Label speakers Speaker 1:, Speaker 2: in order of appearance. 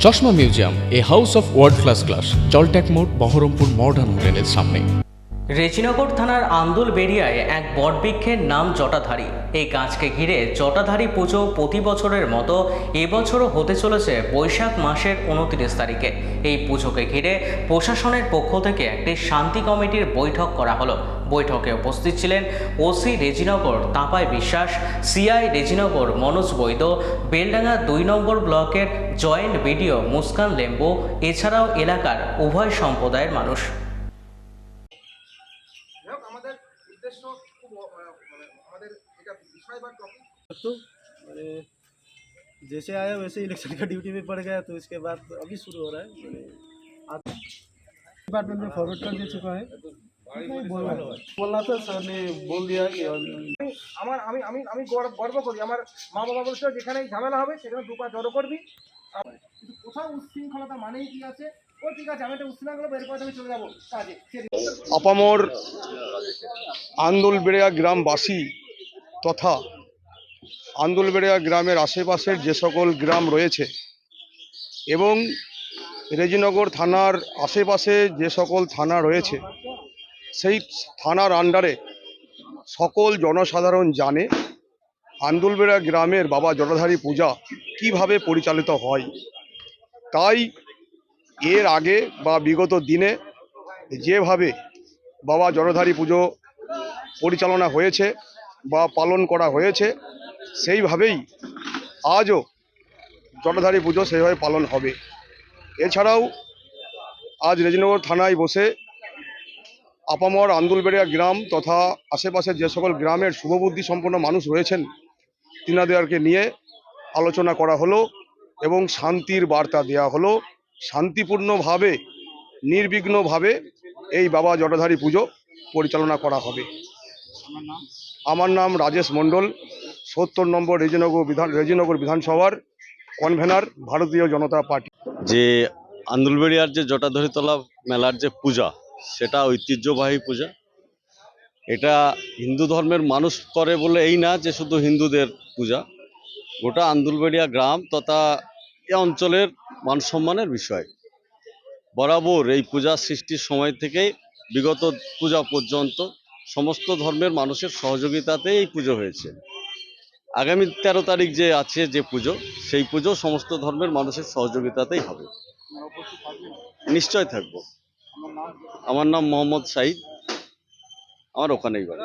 Speaker 1: চশমা museum, a house of world class, জলট্যাক মোড়, বহরমপুর মডার্ন হোটেলের সামনে।
Speaker 2: রেজিনগর থানার আন্দুলবেড়িয়ায় এক বটবৃক্ষের নাম জটাধারী। এই গাছকে ঘিরে জটাধারী পুজো প্রতি বছরের মতো এবছরও হতে চলেছে বৈশাখ মাসের 29 তারিখে। এই পুজোকে ঘিরে প্রশাসনের পক্ষ থেকে একটি শান্তি কমিটির বৈঠক করা হলো। বৈঠকে উপস্থিত ছিলেন ওসি রেজিনগর তাপাই বিশ্বাস, সিআই রেজিনগর মনোজ বৈদ, বেলডাঙ্গা 2 নম্বর ব্লকের জয়েন্ট বিডিও মুস্কান লেম্বু, এছাড়াও এলাকার উভয় সম্প্রদায়ের মানুষ।
Speaker 3: আমাদের উদ্দেশ্য খুব আমাদের এটা বিষয় বা टॉपिक
Speaker 4: तो जैसे आया वैसे इलेक्शन का ड्यूटी में पड़ गया, तो इसके बाद अभी शुरू हो रहा है। डिपार्टमेंट में फॉरवर्ड कर दे चुका है। बोलना था सर ने बोल दिया कि
Speaker 3: আমার আমি আমি আমি গর্ব করি। আমার মা বাবা বলছে যেখানেই ঝামেলা হবে সেখানে দুপা জড়ো করবি, কিন্তু কোথাও উচ্ছৃঙ্খলতা মানেই কি আছে, ও ঠিক আছে আমি একটা উচ্ছৃঙ্খলা করবো, এরপর আমি চলে যাবো কাজে।
Speaker 5: আপামর আন্দুলবেড়িয়া গ্রামবাসী তথা আন্দুলবেড়িয়া গ্রামের আশেপাশের যে সকল গ্রাম রয়েছে এবং রেজিনগর থানার আশেপাশে যে সকল থানা রয়েছে, সেই থানার আন্ডারে সকল জনসাধারণ জানে আন্দুলবেড়িয়া গ্রামের বাবা জটাধারী পূজা কিভাবে পরিচালিত হয়। তাই এর আগে বা বিগত দিনে যেভাবে বাবা জটাধারী পুজো পরিচালনা হয়েছে বা পালন করা হয়েছে, সেইভাবেই আজও জটাধারী পুজো সেইভাবে পালন হবে। এছাড়াও আজ রেজিনগর থানায় বসে আপামর আন্দুলবেড়িয়া গ্রাম তথা আশেপাশের যে সকল গ্রামের শুভবুদ্ধি সম্পন্ন মানুষ রয়েছেন, তিনাদেরকে নিয়ে আলোচনা করা হলো এবং শান্তির বার্তা দেওয়া হলো। শান্তিপূর্ণভাবে নির্বিঘ্নভাবে এই বাবা জটাধারী পুজো পরিচালনা করা হবে। আমার নাম রাজেশ মণ্ডল, 70 নম্বর রেজিনগর বিধানসভার কনভেনার, ভারতীয় জনতা পার্টি।
Speaker 6: যে আন্দুলবেড়িয়ার যে জটাধারীতলা মেলার যে পূজা, সেটা ঐতিহ্যবাহী পূজা। এটা হিন্দু ধর্মের মানুষ করে বলে এই না যে শুধু হিন্দুদের পূজা, গোটা আন্দুলবেড়িয়া গ্রাম তথা এই অঞ্চলের মান সম্মানের বিষয়। বরাবর এই পূজা সৃষ্টির সময় থেকে বিগত পূজা পর্যন্ত সমস্ত ধর্মের মানুষের সহযোগিতাতে এই পুজো হয়েছে। আগামী 13 তারিখ যে আছে যে পুজো, সেই পুজো সমস্ত ধর্মের মানুষের সহযোগিতাতেই হবে। নিশ্চয় থাকবো। আমার নাম মোহাম্মদ সাইদ, আমার ওখানেই বাড়ি।